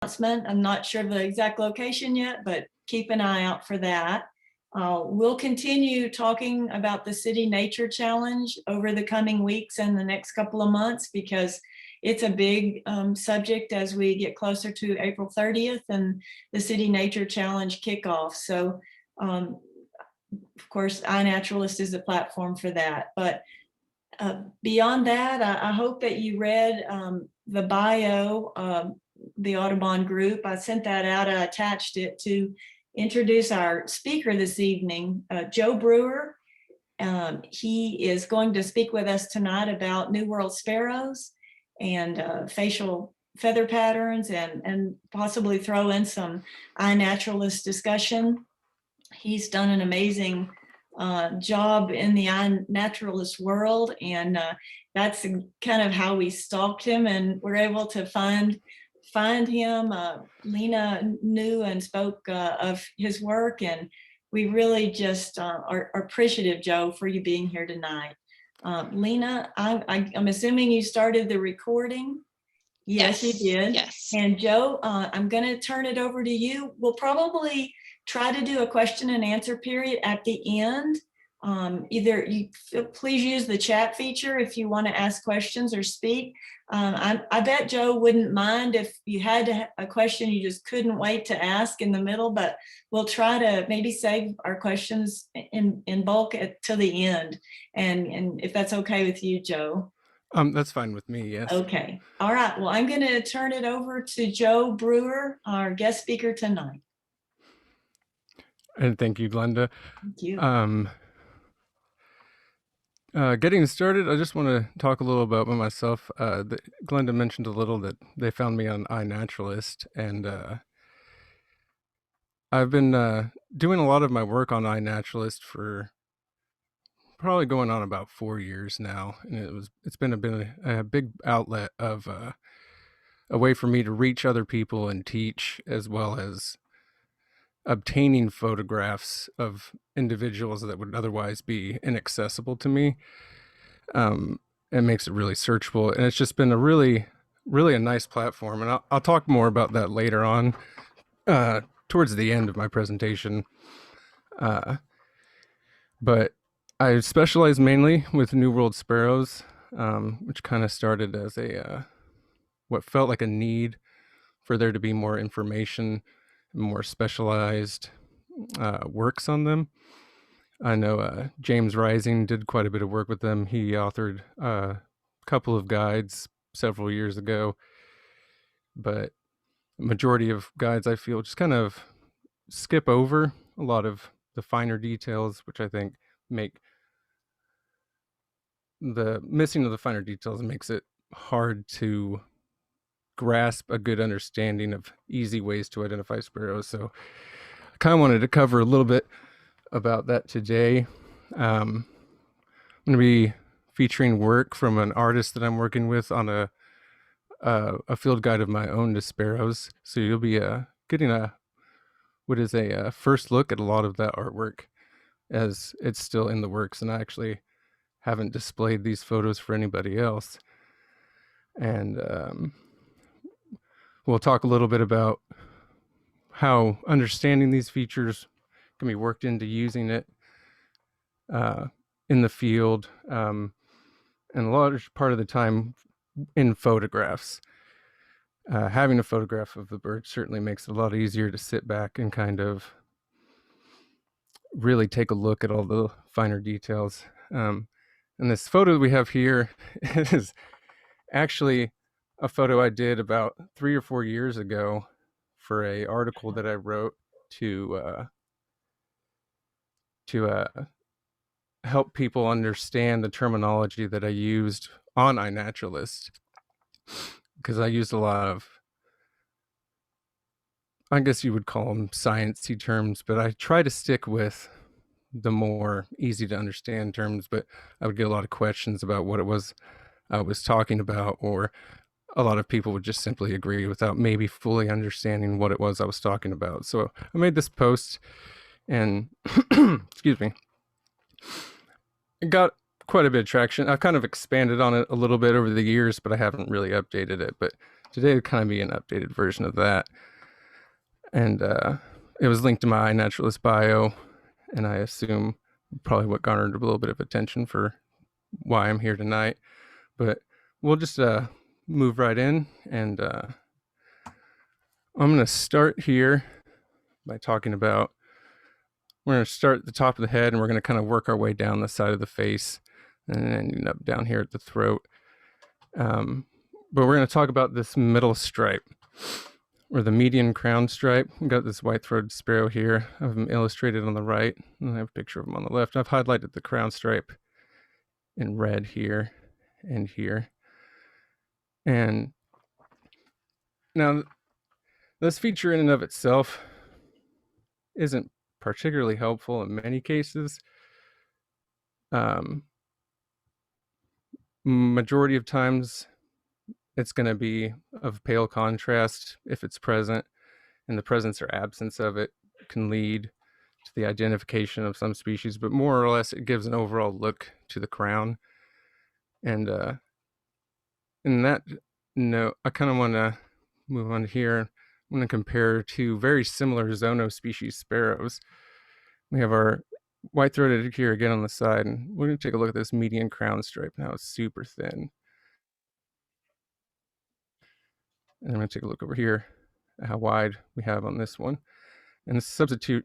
announcement. I'm not sure of the exact location yet, but keep an eye out for that. We'll continue talking about the City Nature Challenge over the coming weeks and the next couple of months, because it's a big subject as we get closer to April 30th and the City Nature Challenge kickoff. So of course, iNaturalist is the platform for that. But beyond that, I hope that you read the bio of the Audubon group. I sent that out. I attached it to introduce our speaker this evening, Joe Brewer. He is going to speak with us tonight about New World sparrows and facial feather patterns, and possibly throw in some iNaturalist discussion. He's done an amazing job in the iNaturalist world, and that's kind of how we stalked him and were able to find him. Lena knew and spoke of his work, and we really just are appreciative, Joe, for you being here tonight. Lena, I'm assuming you started the recording. Yes, you did. Yes. And Joe, I'm going to turn it over to you. We'll probably try to do a question and answer period at the end. Either you please use the chat feature if you want to ask questions or speak. I bet Joe wouldn't mind if you had a question you just couldn't wait to ask in the middle, but we'll try to maybe save our questions in bulk to the end. And if that's okay with you, Joe. That's fine with me, yes. Okay. All right. Well, I'm going to turn it over to Joe Brewer, our guest speaker tonight. And thank you, Glenda. Thank you. Getting started, I just want to talk a little about myself. Glenda mentioned a little that they found me on iNaturalist, and I've been doing a lot of my work on iNaturalist for probably going on about 4 years now, and it's been a big outlet of a way for me to reach other people and teach, as well as obtaining photographs of individuals that would otherwise be inaccessible to me. It makes it really searchable, and it's just been a really a nice platform, and I'll talk more about that later on towards the end of my presentation. But I specialize mainly with New World sparrows, which kind of started as what felt like a need for there to be more information, more specialized works on them. I know James Rising did quite a bit of work with them. He authored a couple of guides several years ago, but the majority of guides, I feel, just kind of skip over a lot of the finer details, which I think make the missing of the finer details makes it hard to grasp a good understanding of easy ways to identify sparrows. So I kind of wanted to cover a little bit about that today. I'm going to be featuring work from an artist that I'm working with on a field guide of my own to sparrows. So you'll be getting a first look at a lot of that artwork, as it's still in the works, and I actually haven't displayed these photos for anybody else. And we'll talk a little bit about how understanding these features can be worked into using it in the field, and a large part of the time in photographs. Having a photograph of the bird certainly makes it a lot easier to sit back and kind of really take a look at all the finer details. And this photo that we have here is actually a photo I did about 3 or 4 years ago for a article that I wrote to help people understand the terminology that I used on iNaturalist, because I used a lot of, I guess you would call them science-y terms, but I try to stick with the more easy to understand terms. But I would get a lot of questions about what it was I was talking about, or a lot of people would just simply agree without maybe fully understanding what it was I was talking about. So I made this post, and excuse me, it got quite a bit of traction. I've kind of expanded on it a little bit over the years, but I haven't really updated it. But today would kind of be an updated version of that. And it was linked to my iNaturalist bio, and I assume probably what garnered a little bit of attention for why I'm here tonight. But we'll just move right in, and I'm going to start here by talking about, we're going to start at the top of the head, and we're going to kind of work our way down the side of the face, and then end up down here at the throat. But we're going to talk about this middle stripe, or the median crown stripe. We've got this white-throated sparrow here. I have them illustrated on the right, and I have a picture of them on the left. I've highlighted the crown stripe in red here and here. And now, this feature in and of itself isn't particularly helpful in many cases. Majority of times, it's going to be of pale contrast if it's present, and the presence or absence of it can lead to the identification of some species, but more or less it gives an overall look to the crown. And in that note, I kind of want to move on here. I'm going to compare two very similar zono species sparrows. We have our white-throated here again on the side, and we're going to take a look at this median crown stripe and how it's super thin. And I'm going to take a look over here at how wide we have on this one. And the substitute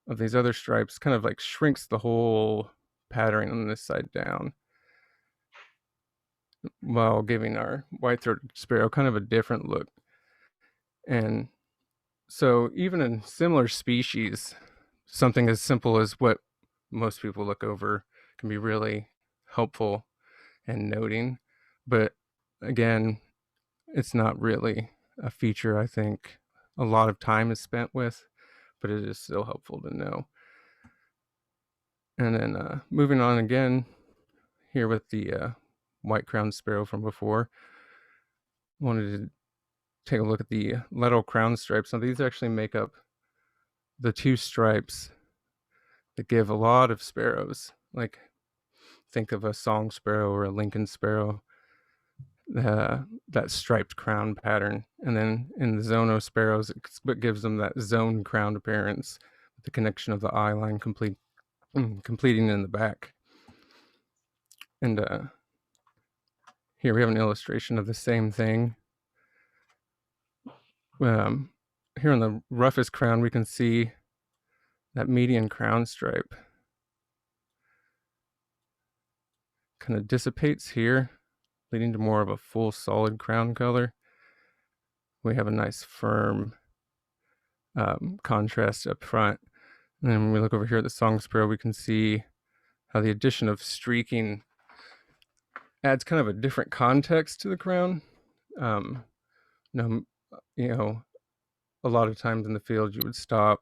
of these other stripes kind of like shrinks the whole pattern on this side down, while giving our white-throated sparrow kind of a different look. And so even in similar species, something as simple as what most people look over can be really helpful and noting. But again, it's not really a feature I think a lot of time is spent with, but it is still helpful to know. And then moving on again here with the white-crowned sparrow from before, wanted to take a look at the lateral crown stripes. Now these actually make up the two stripes that give a lot of sparrows. Like, think of a song sparrow or a Lincoln sparrow, that striped crown pattern. And then in the zono sparrows, it's what gives them that zone crown appearance, with the connection of the eye line completing in the back. And here we have an illustration of the same thing. Here on the roughest crown, we can see that median crown stripe kind of dissipates here, leading to more of a full solid crown color. We have a nice firm contrast up front. And then when we look over here at the song sparrow, we can see how the addition of streaking adds kind of a different context to the crown. You know, a lot of times in the field you would stop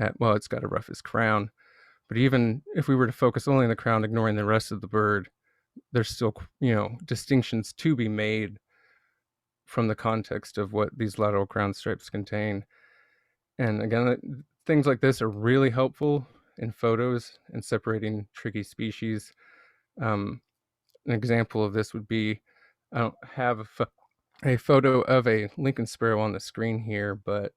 at, well, it's got a roughest crown. But even if we were to focus only on the crown, ignoring the rest of the bird, there's still, distinctions to be made from the context of what these lateral crown stripes contain. And again, things like this are really helpful in photos and separating tricky species. An example of this would be, I don't have a photo of a Lincoln sparrow on the screen here, but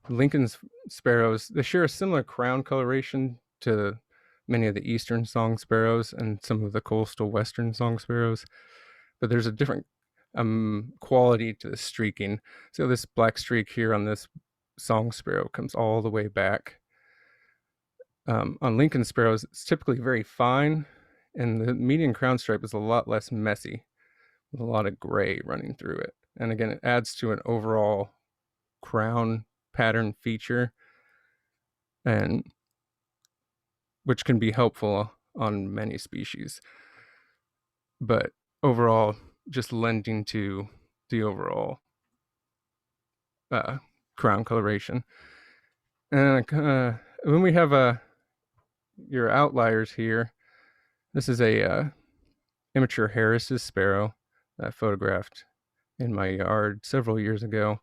Lincoln sparrows, they share a similar crown coloration to many of the eastern song sparrows and some of the coastal western song sparrows, but there's a different quality to the streaking. So this black streak here on this song sparrow comes all the way back. On Lincoln sparrows, it's typically very fine, and the median crown stripe is a lot less messy, with a lot of gray running through it. And again, it adds to an overall crown pattern feature, and which can be helpful on many species, but overall just lending to the overall crown coloration. And when we have your outliers here, this is a immature Harris's sparrow that I photographed in my yard several years ago.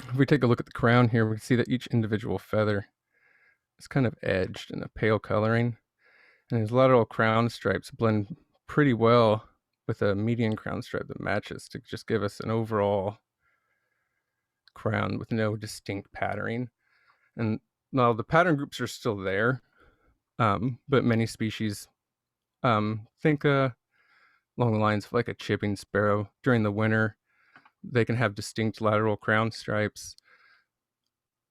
If we take a look at the crown here, we can see that each individual feather is kind of edged in a pale coloring, and his lateral crown stripes blend pretty well with a median crown stripe that matches to just give us an overall crown with no distinct patterning. And now the pattern groups are still there, but many species think along the lines of like a chipping sparrow. During the winter, they can have distinct lateral crown stripes,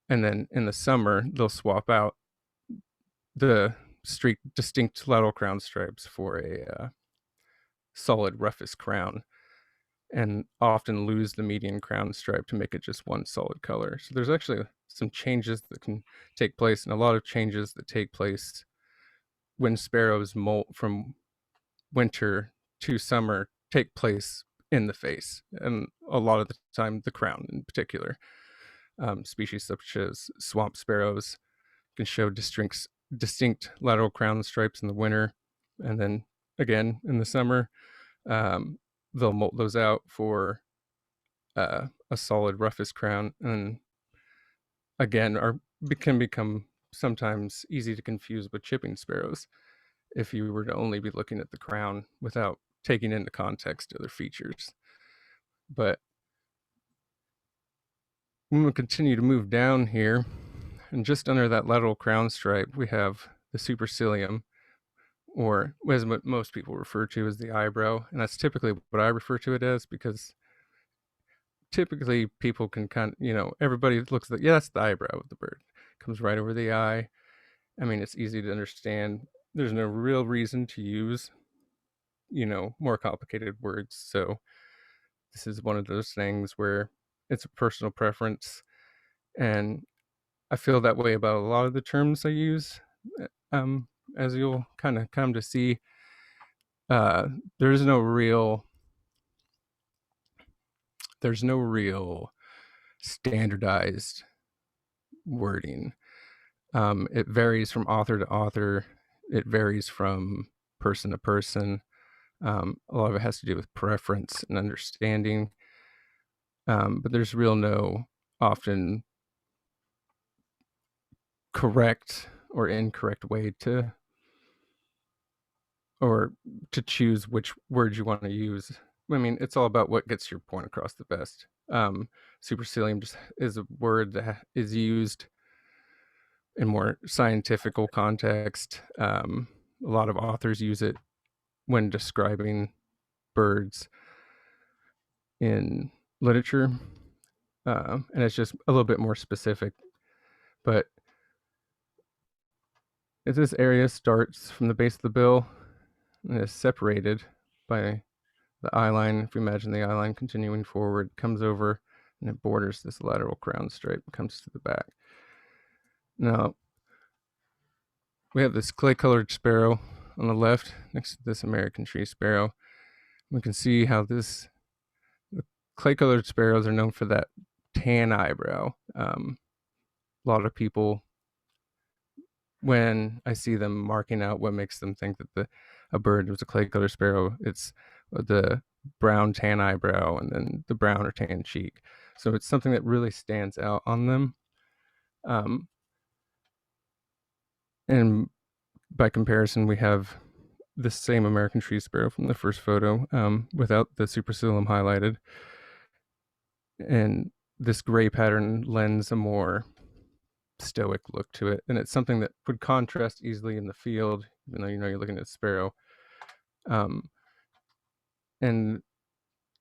and then in the summer they'll swap out the distinct lateral crown stripes for a solid rufous crown, and often lose the median crown stripe to make it just one solid color. So there's actually some changes that can take place, and a lot of changes that take place when sparrows molt from winter to summer take place in the face, and a lot of the time the crown in particular. Species such as swamp sparrows can show distinct lateral crown stripes in the winter, and then again in the summer they'll molt those out for a solid rufous crown, and again can become sometimes easy to confuse with chipping sparrows if you were to only be looking at the crown without taking into context other features. But when we continue to move down here, and just under that lateral crown stripe, we have the supercilium, or as most people refer to as the eyebrow. And that's typically what I refer to it as, because typically people can everybody looks at, yeah, that's the eyebrow of the bird. It comes right over the eye. I mean, it's easy to understand. There's no real reason to use, more complicated words. So this is one of those things where it's a personal preference. And I feel that way about a lot of the terms I use. As you'll kind of come to see, there's no real standardized wording. It varies from author to author. It varies from person to person. A lot of it has to do with preference and understanding. But there's no often correct or incorrect way to choose which words you want to use. I mean, it's all about what gets your point across the best. Supercilium just is a word that is used in more scientific context. A lot of authors use it when describing birds in literature, and it's just a little bit more specific. But if this area starts from the base of the bill and is separated by the eye line, if you imagine the eye line continuing forward, comes over and it borders this lateral crown stripe and comes to the back. Now, we have this clay-colored sparrow on the left next to this American tree sparrow. We can see how the clay-colored sparrows are known for that tan eyebrow. A lot of people, when I see them marking out what makes them think that a bird was a clay-colored sparrow, it's the brown tan eyebrow and then the brown or tan cheek. So it's something that really stands out on them. And by comparison, we have the same American tree sparrow from the first photo without the supercilium highlighted. And this gray pattern lends a more stoic look to it. And it's something that would contrast easily in the field, even though you're looking at a sparrow. And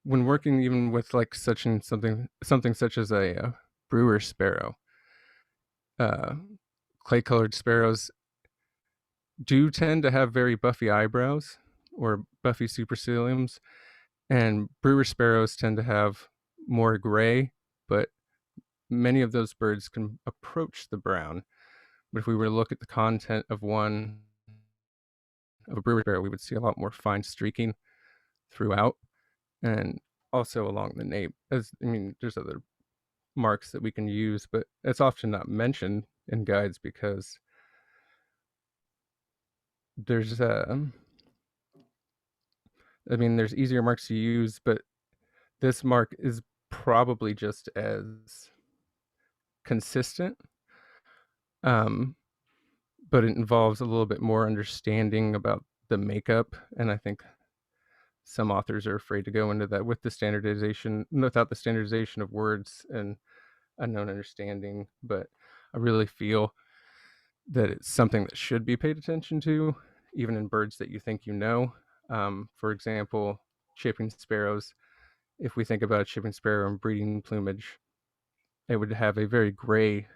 when working even with like something such as a Brewer sparrow, clay-colored sparrows do tend to have very buffy eyebrows or buffy superciliums, and Brewer sparrows tend to have more gray, but many of those birds can approach the brown. But if we were to look at the content of a Brewer sparrow, we would see a lot more fine streaking throughout, and also along the nape. There's other marks that we can use, but it's often not mentioned in guides because there's easier marks to use, but this mark is probably just as consistent, but it involves a little bit more understanding about the makeup, and I think some authors are afraid to go into that with the standardization, without the standardization of words and a known understanding. But I really feel that it's something that should be paid attention to, even in birds that you think you know. For example, chipping sparrows. If we think about a chipping sparrow and breeding plumage, it would have a very gray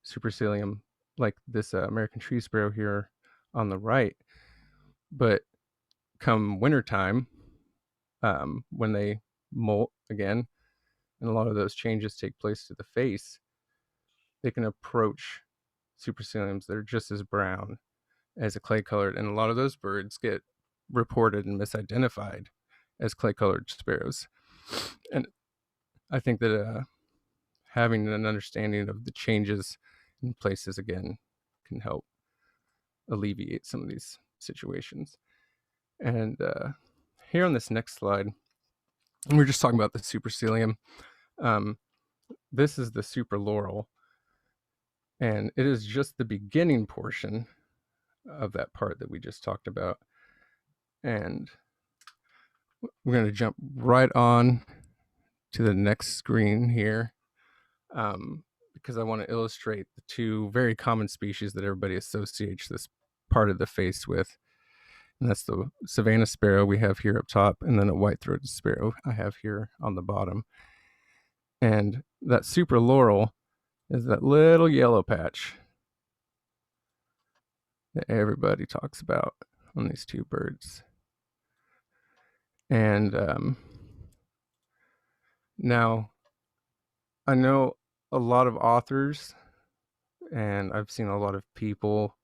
supercilium, like this American tree sparrow here on the right. But come wintertime, when they molt again, and a lot of those changes take place to the face, they can approach superciliums that are just as brown as a clay colored, and a lot of those birds get reported and misidentified as clay colored sparrows. And I think that having an understanding of the changes in places again can help alleviate some of these situations. And here on this next slide, we're just talking about the supercilium. This is the super laurel, and it is just the beginning portion of that part that we just talked about. And we're going to jump right on to the next screen here, because I want to illustrate the two very common species that everybody associates this part of the face with. And that's the Savannah sparrow we have here up top, and then a white-throated sparrow I have here on the bottom. And that super laurel is that little yellow patch that everybody talks about on these two birds. And now, I know a lot of authors, and I've seen a lot of people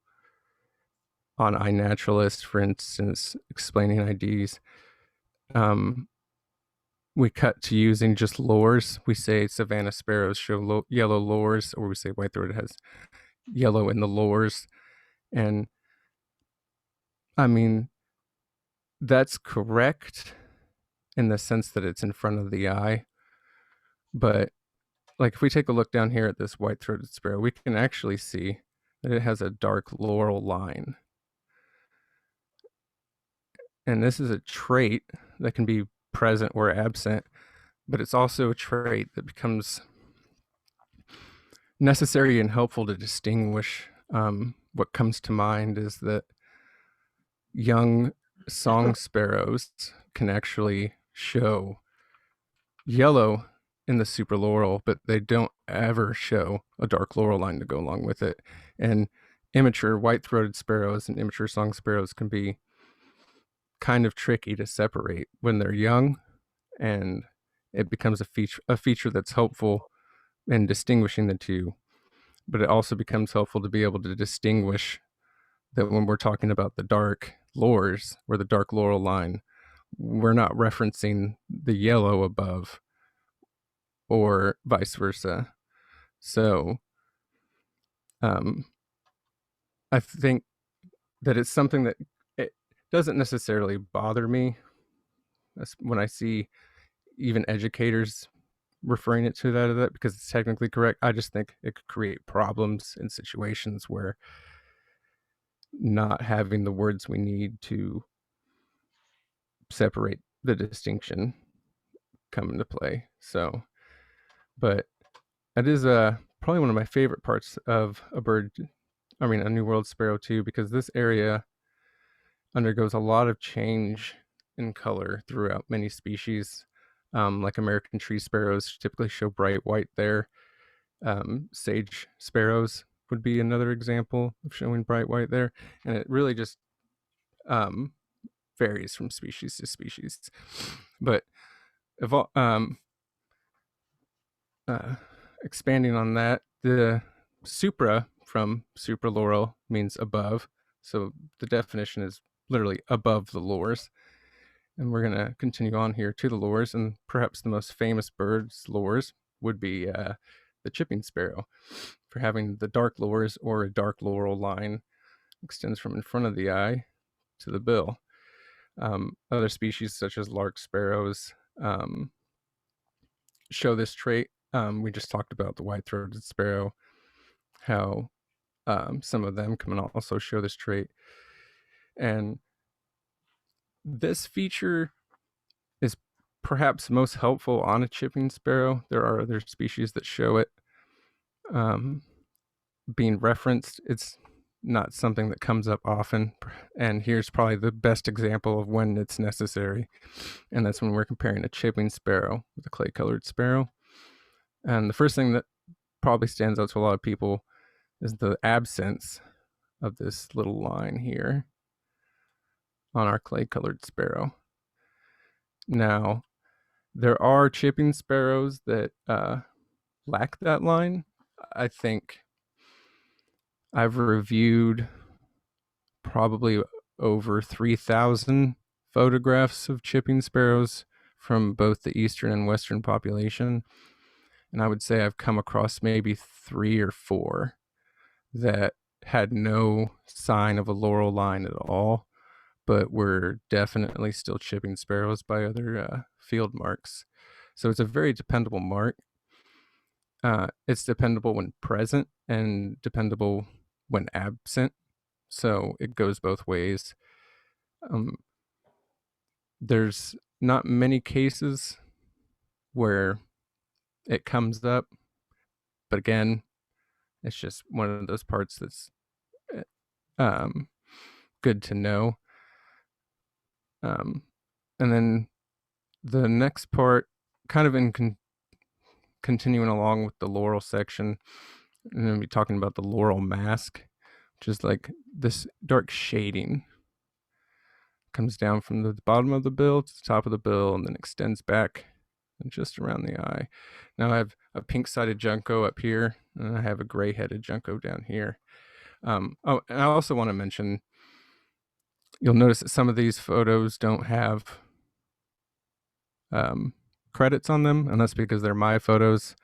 on iNaturalist, for instance, explaining IDs. We cut to using just lores. We say Savannah sparrows show yellow lores, or we say white-throated has yellow in the lores. And I mean, that's correct in the sense that it's in front of the eye. But like if we take a look down here at this white-throated sparrow, we can actually see that it has a dark laurel line. And this is a trait that can be present or absent, but it's also a trait that becomes necessary and helpful to distinguish. What comes to mind is that young song sparrows can actually show yellow in the super laurel, but they don't ever show a dark laurel line to go along with it. And immature white-throated sparrows and immature song sparrows can be kind of tricky to separate when they're young, and it becomes a feature that's helpful in distinguishing the two. But it also becomes helpful to be able to distinguish that when we're talking about the dark lores or the dark laurel line, we're not referencing the yellow above or vice versa. So I think that it's something that it doesn't necessarily bother me when I see even educators referring it to that because it's technically correct. I just think it could create problems in situations where not having the words we need to separate the distinction come into play. So, but it is probably one of my favorite parts of a New World sparrow too, because this area undergoes a lot of change in color throughout many species. Like American tree sparrows typically show bright white there. Sage sparrows would be another example of showing bright white there. And it really just varies from species to species. But expanding on that, the supra from supra laurel means above. So the definition is literally above the lores. And we're going to continue on here to the lores, and perhaps the most famous bird's lores would be the chipping sparrow for having the dark lores, or a dark laurel line extends from in front of the eye to the bill. Other species such as lark sparrows show this trait. We just talked about the white-throated sparrow, how some of them can also show this trait. And this feature perhaps most helpful on a chipping sparrow. There are other species that show it being referenced. It's not something that comes up often, and here's probably the best example of when it's necessary, and that's when we're comparing a chipping sparrow with a clay-colored sparrow. And the first thing that probably stands out to a lot of people is the absence of this little line here on our clay-colored sparrow. Now, there are chipping sparrows that lack that line. I think I've reviewed probably over 3,000 photographs of chipping sparrows from both the eastern and western population. And I would say I've come across maybe 3 or 4 that had no sign of a laurel line at all, but were definitely still chipping sparrows by other field marks. So it's a very dependable mark. It's dependable when present and dependable when absent. So it goes both ways. There's not many cases where it comes up, but again, it's just one of those parts that's good to know. And then the next part, kind of in continuing along with the laurel section, I'm going to be talking about the laurel mask, which is like this dark shading. Comes down from the bottom of the bill to the top of the bill and then extends back and just around the eye. Now I have a pink-sided junco up here, and I have a gray-headed junco down here. Oh, and I also want to mention, you'll notice that some of these photos don't have credits on them, and that's because they're my photos,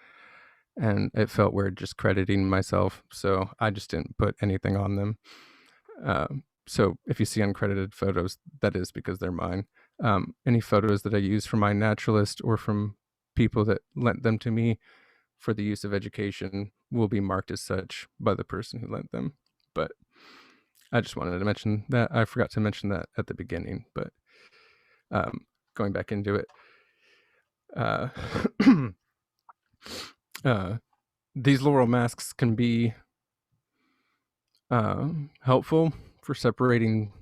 and it felt weird just crediting myself, so I just didn't put anything on them. So if you see uncredited photos, that is because they're mine. Any photos that I use from iNaturalist or from people that lent them to me for the use of education will be marked as such by the person who lent them. But I just wanted to mention that. I forgot to mention that at the beginning, but going back into it. These laurel masks can be helpful for separating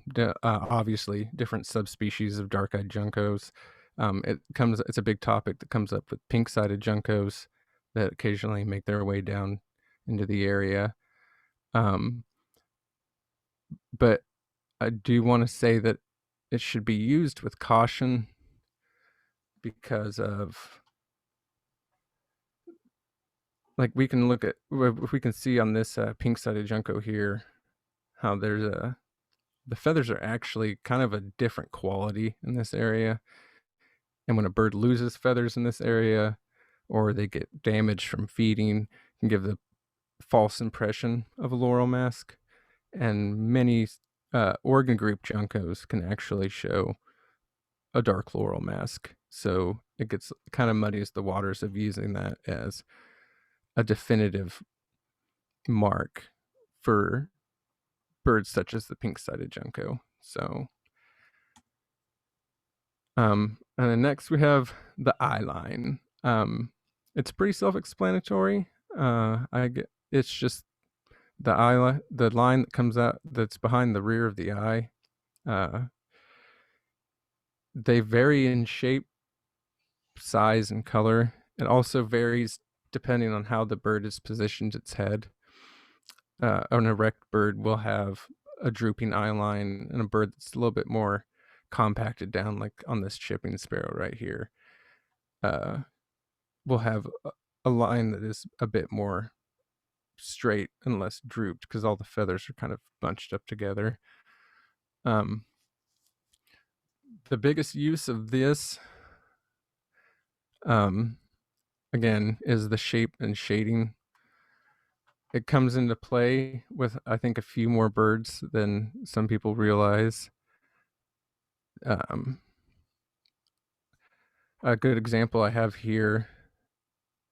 obviously different subspecies of dark-eyed juncos. It's a big topic that comes up with pink-sided juncos that occasionally make their way down into the area. But I do want to say that it should be used with caution because of, like, we can look at, if we can see on this pink-sided junco here, how there's the feathers are actually kind of a different quality in this area. And when a bird loses feathers in this area, or they get damaged from feeding, it can give the false impression of a laurel mask. And many organ group juncos can actually show a dark laurel mask. So it gets kind of muddies the waters of using that as a definitive mark for birds such as the pink-sided junco. So, and then next we have the eye line. It's pretty self-explanatory. It's just the line that comes out that's behind the rear of the eye. They vary in shape, size, and color. It also varies depending on how the bird has positioned its head. An erect bird will have a drooping eye line, and a bird that's a little bit more compacted down, like on this chipping sparrow right here, will have a line that is a bit more straight and less drooped because all the feathers are kind of bunched up together. The biggest use of this, again, is the shape and shading. It comes into play with, I think, a few more birds than some people realize. A good example I have here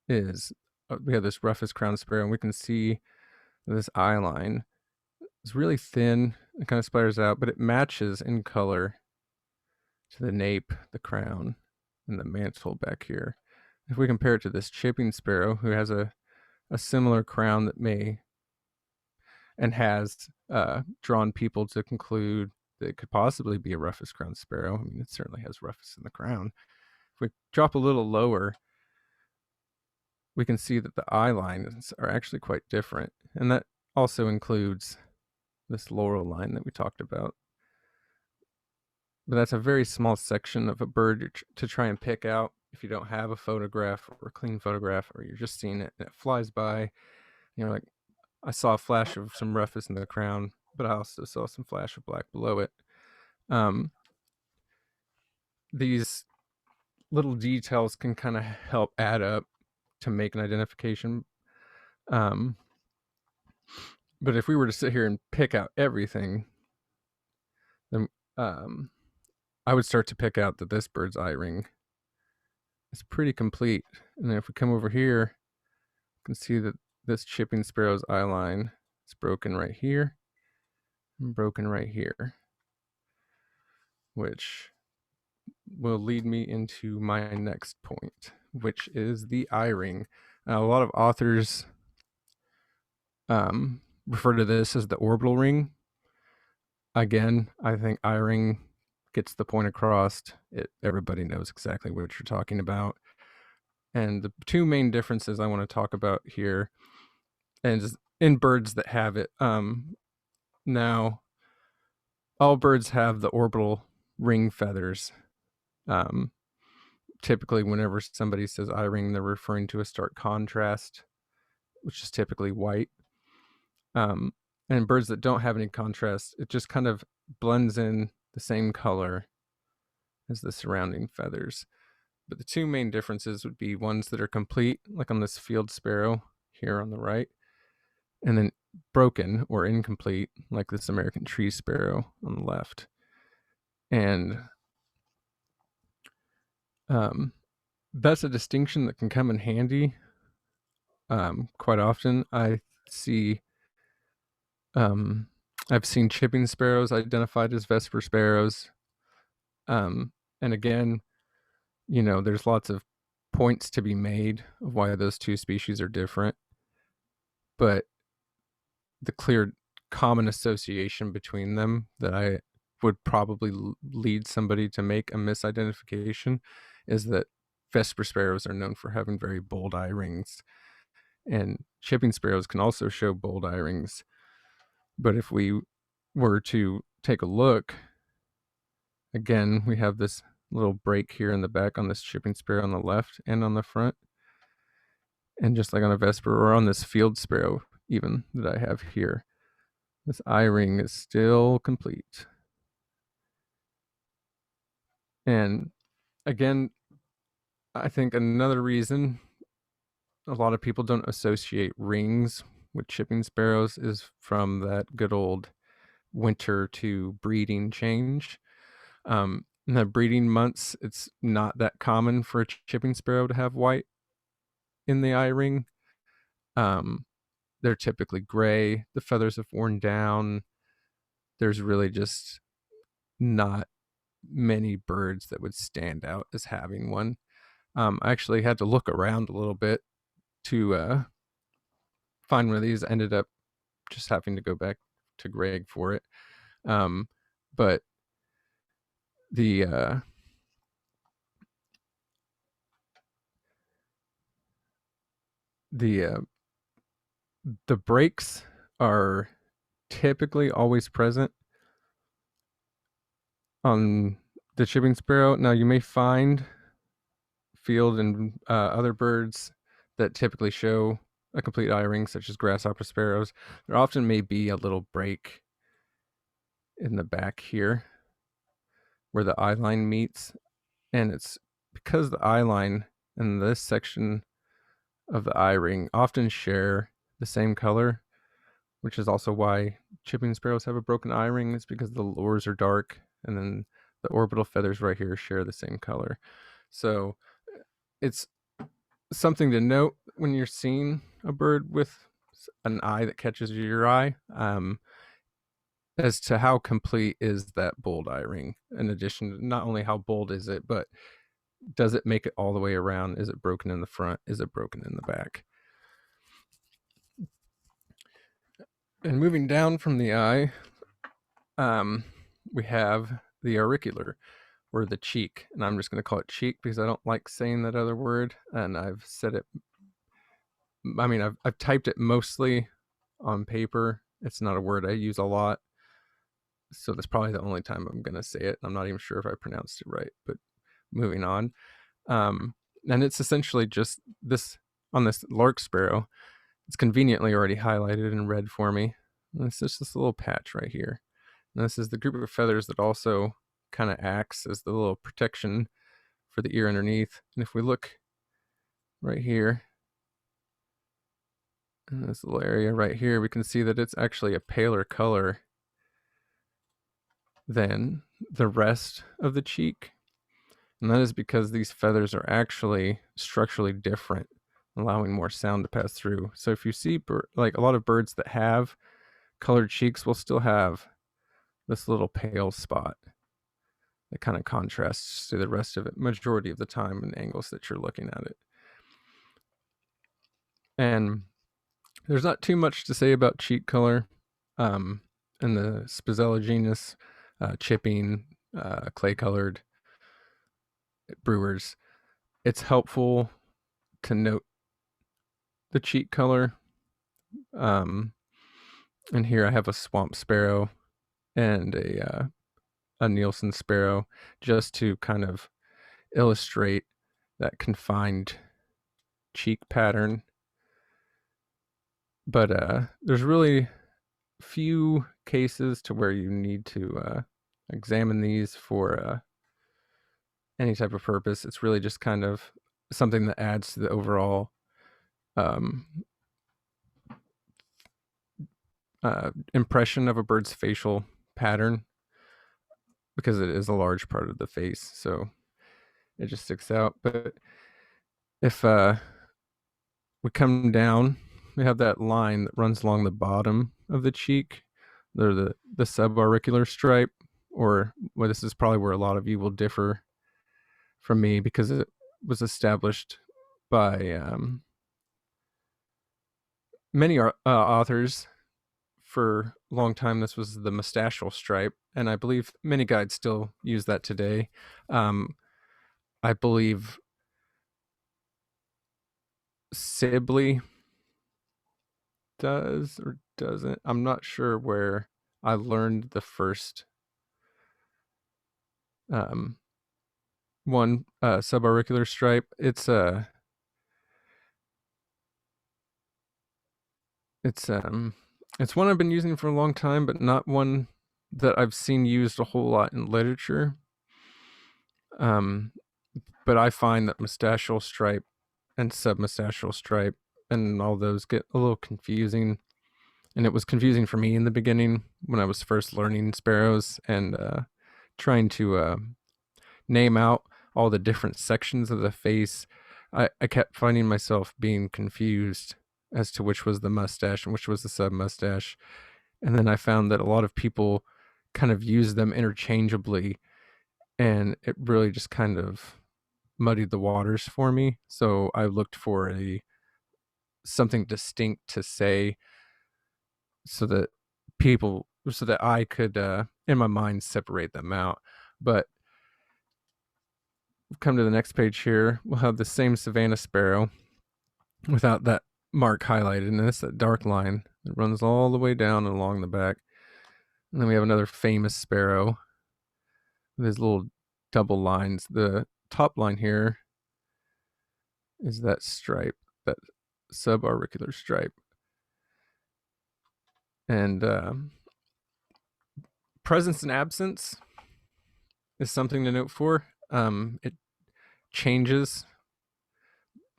is we have this rufous crowned sparrow, and we can see this eye line. It's really thin. It kind of splatters out, but it matches in color to the nape, the crown. and the mantle back here. If we compare it to this chipping sparrow, who has a similar crown that may and has drawn people to conclude that it could possibly be a rufous crowned sparrow. I mean, it certainly has rufous in the crown. If we drop a little lower, we can see that the eye lines are actually quite different. And that also includes this laurel line that we talked about. But that's a very small section of a bird to try and pick out if you don't have a photograph or a clean photograph, or you're just seeing it and it flies by. You're like, I saw a flash of some rufous in the crown, but I also saw some flash of black below it. These little details can kind of help add up to make an identification. But if we were to sit here and pick out everything, then I would start to pick out that this bird's eye ring is pretty complete. And then if we come over here, you can see that this chipping sparrow's eye line is broken right here and broken right here, which will lead me into my next point, which is the eye ring. A lot of authors refer to this as the orbital ring. Again, I think eye ring gets the point across. Everybody knows exactly what you're talking about. And the two main differences I want to talk about here, and in birds that have it, now all birds have the orbital ring feathers. Typically, whenever somebody says eye ring, they're referring to a stark contrast, which is typically white. And birds that don't have any contrast, it just kind of blends in the same color as the surrounding feathers. But the two main differences would be ones that are complete, like on this field sparrow here on the right, and then broken or incomplete, like this American tree sparrow on the left. And that's a distinction that can come in handy. Quite often I see I've seen chipping sparrows identified as vesper sparrows. And again, there's lots of points to be made of why those two species are different. But the clear common association between them that I would probably lead somebody to make a misidentification is that vesper sparrows are known for having very bold eye rings. And chipping sparrows can also show bold eye rings. But if we were to take a look, again, we have this little break here in the back on this chipping sparrow on the left and on the front. And just like on a vesper or on this field sparrow even that I have here, this eye ring is still complete. And again, I think another reason a lot of people don't associate rings with chipping sparrows is from that good old winter to breeding change. In the breeding months, it's not that common for a chipping sparrow to have white in the eye ring. They're typically gray. The feathers have worn down. There's really just not many birds that would stand out as having one. I actually had to look around a little bit to find one of these. I ended up just having to go back to Greg for it. But the breaks are typically always present on the chipping sparrow. Now you may find field and other birds that typically show a complete eye ring, such as grasshopper sparrows. There often may be a little break in the back here where the eye line meets, and it's because the eye line and this section of the eye ring often share the same color, which is also why chipping sparrows have a broken eye ring. It's because the lores are dark, and then the orbital feathers right here share the same color. So it's something to note when you're seeing a bird with an eye that catches your eye, as to how complete is that bold eye ring. In addition to not only how bold is it, but Does it make it all the way around? Is it broken in the front? Is it broken in the back? And moving down from the eye, we have the auricular, or the cheek. And I'm just going to call it cheek because I don't like saying that other word. And I've said it, I mean, I've typed it mostly on paper. It's not a word I use a lot. So that's probably the only time I'm going to say it. I'm not even sure if I pronounced it right, but moving on. And it's essentially just this on this lark sparrow. It's conveniently already highlighted in red for me. And it's just this little patch right here. And this is the group of feathers that also kind of acts as the little protection for the ear underneath. And if we look right here, in this little area right here, we can see that it's actually a paler color than the rest of the cheek. And that is because these feathers are actually structurally different, allowing more sound to pass through. So if you see like a lot of birds that have colored cheeks will still have this little pale spot that kind of contrasts to the rest of it majority of the time in angles that you're looking at it. And there's not too much to say about cheek color in the Spizella genus, chipping, clay colored Brewers. It's helpful to note the cheek color. And here I have a swamp sparrow and a Nielsen sparrow, just to kind of illustrate that confined cheek pattern. But there's really few cases to where you need to examine these for any type of purpose. It's really just kind of something that adds to the overall impression of a bird's facial pattern, because it is a large part of the face, so it just sticks out. But if we come down, we have that line that runs along the bottom of the cheek. They're the subauricular stripe, or well, this is probably where a lot of you will differ from me, because it was established by many authors for a long time. This was the moustachial stripe, and I believe many guides still use that today. I believe Sibley does or doesn't. I'm not sure where I learned the first one subauricular stripe. It's one I've been using for a long time, but not one that I've seen used a whole lot in literature. But I find that moustachial stripe and submoustachial stripe and all those get a little confusing. And it was confusing for me in the beginning when I was first learning sparrows and trying to name out all the different sections of the face. I kept finding myself being confused as to which was the mustache and which was the sub mustache. And then I found that a lot of people kind of use them interchangeably, and it really just kind of muddied the waters for me. So I looked for something distinct to say, so that I could in my mind separate them out. But come to the next page here, we'll have the same Savannah sparrow without that mark highlighted, and it's that dark line that runs all the way down and along the back. And then we have another famous sparrow with his little double lines. The top line here is that stripe, that subauricular stripe. And presence and absence is something to note for. It changes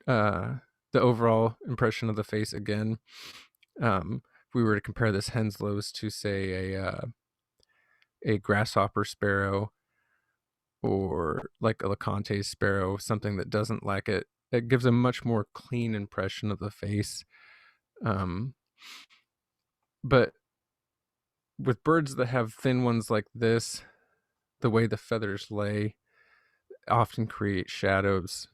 the overall impression of the face again. If we were to compare this Henslow's to, say, a grasshopper sparrow, or like a LeConte sparrow, something that doesn't lack it, it gives a much more clean impression of the face. But with birds that have thin ones like this, the way the feathers lay, often create shadows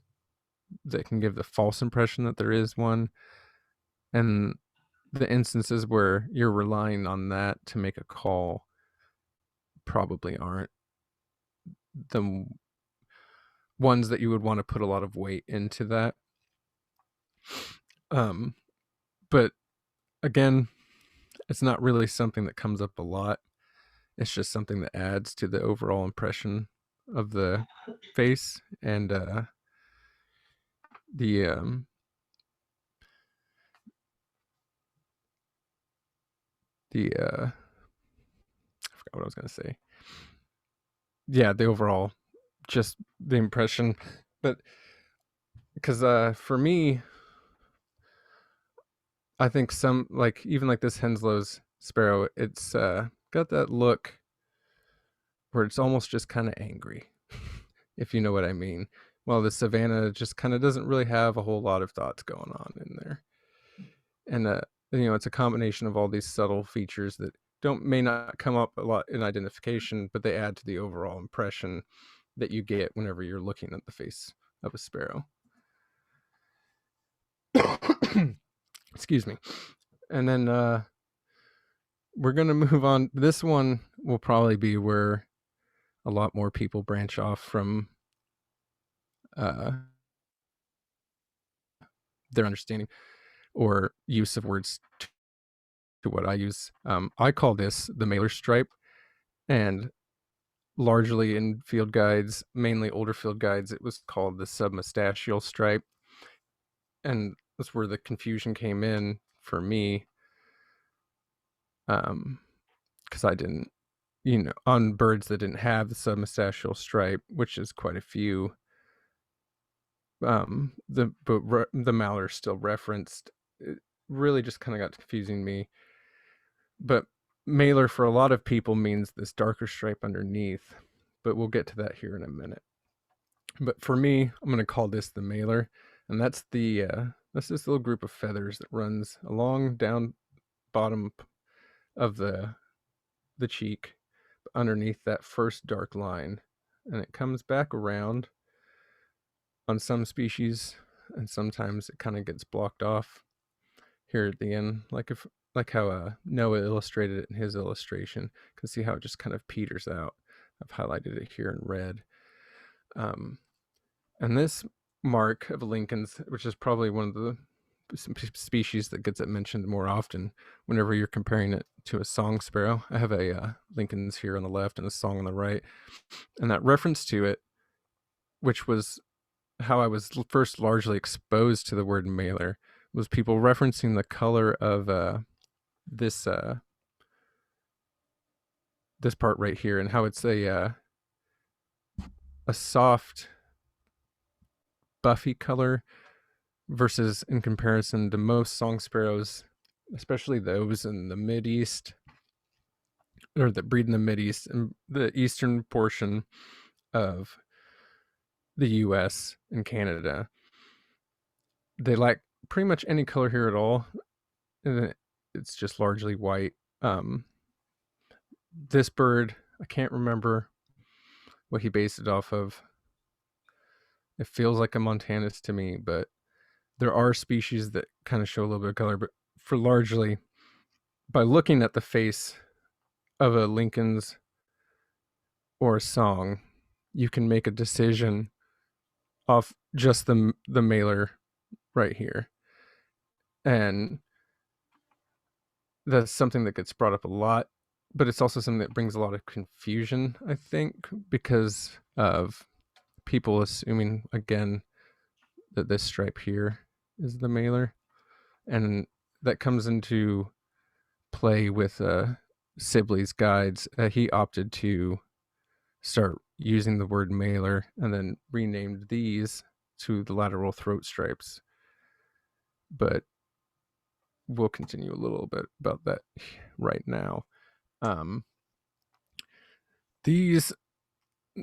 that can give the false impression that there is one. And the instances where you're relying on that to make a call probably aren't the ones that you would want to put a lot of weight into that. Um, but again, it's not really something that comes up a lot. It's just something that adds to the overall impression of the face and the I forgot what I was gonna say. Yeah, the overall, just the impression. But because for me, I think some, like, even like this Henslow's sparrow, it's got that look where it's almost just kind of angry, if you know what I mean. Well, the Savannah just kind of doesn't really have a whole lot of thoughts going on in there. And it's a combination of all these subtle features that may not come up a lot in identification, but they add to the overall impression that you get whenever you're looking at the face of a sparrow. Excuse me. And then we're going to move on. This one will probably be where a lot more people branch off from their understanding or use of words to what I use. I call this the mailer stripe, and largely in field guides, mainly older field guides, it was called the submustachial stripe. And that's where the confusion came in for me. Because I didn't, on birds that didn't have the submustachial stripe, which is quite a few, the mallard still referenced. It really just kind of got confusing me. But mailer for a lot of people means this darker stripe underneath, but we'll get to that here in a minute. But for me, I'm going to call this the mailer, and that's this little group of feathers that runs along down bottom of the cheek underneath that first dark line, and it comes back around on some species, and sometimes it kind of gets blocked off here at the end, like how Noah illustrated it in his illustration. You can see how it just kind of peters out. I've highlighted it here in red. And this mark of Lincoln's, which is probably one of the species that gets it mentioned more often whenever you're comparing it to a song sparrow. I have a Lincoln's here on the left and a song on the right. And that reference to it, which was how I was first largely exposed to the word mailer, was people referencing the color of this part right here, and how it's a soft buffy color versus, in comparison to most song sparrows, especially those in the Mideast, or that breed in the Mideast and the eastern portion of the US and Canada, they lack pretty much any color here at all. And it's just largely white. This bird, I can't remember what he based it off of. It feels like a Montanus to me, but there are species that kind of show a little bit of color. But for largely, by looking at the face of a Lincoln's or a song, you can make a decision off just the mailer right here. And that's something that gets brought up a lot, but it's also something that brings a lot of confusion, I think, because of people assuming, again, that this stripe here is the mailer. And that comes into play with Sibley's guides. He opted to start using the word mailer and then renamed these to the lateral throat stripes. But we'll continue a little bit about that right now. These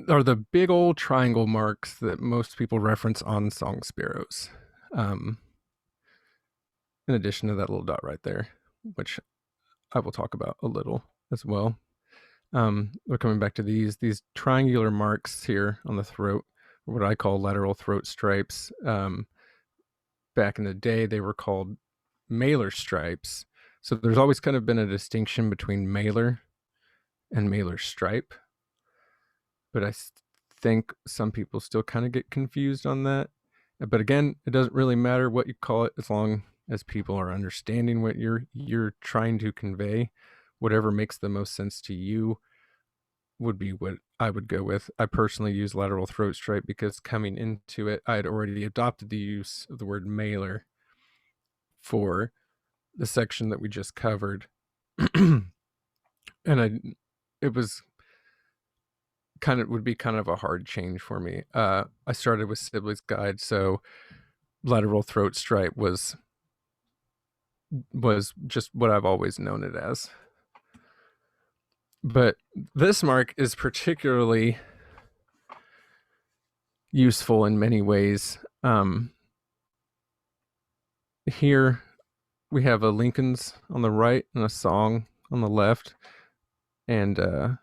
are the big old triangle marks that most people reference on song sparrows. In addition to that little dot right there, which I will talk about a little as well. We're coming back to these triangular marks here on the throat what I call lateral throat stripes. Back in the day, they were called mailer stripes. So there's always kind of been a distinction between mailer and mailer stripe. But I think some people still kind of get confused on that. But again, it doesn't really matter what you call it as long as people are understanding what you're trying to convey. Whatever makes the most sense to you would be what I would go with. I personally use lateral throat stripe because coming into it, I had already adopted the use of the word mailer for the section that we just covered. And it was would be kind of a hard change for me. I started with Sibley's Guide, so lateral throat stripe was just what I've always known it as. But this mark is particularly useful in many ways. Here we have a Lincoln's on the right and a song on the left, and if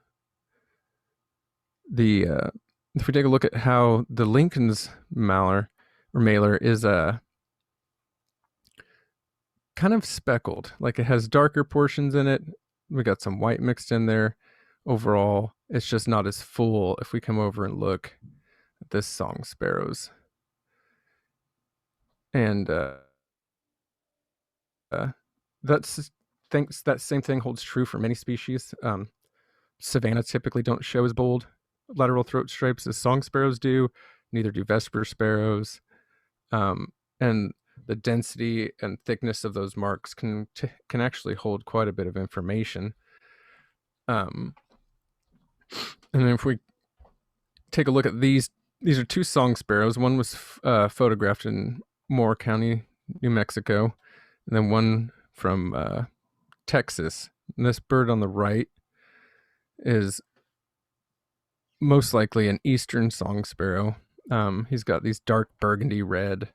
we take a look at how the Lincoln's mailer is kind of speckled, like it has darker portions in it. We got some white mixed in there. Overall, it's just not as full if we come over and look at this song sparrows. And that same thing holds true for many species. Savanna typically don't show as bold lateral throat stripes as song sparrows do. Neither do vesper sparrows. And the density and thickness of those marks can actually hold quite a bit of information. And then if we take a look at these are two song sparrows. One was photographed in Moore County, New Mexico, and then one from Texas. And this bird on the right is most likely an eastern song sparrow. He's got these dark burgundy red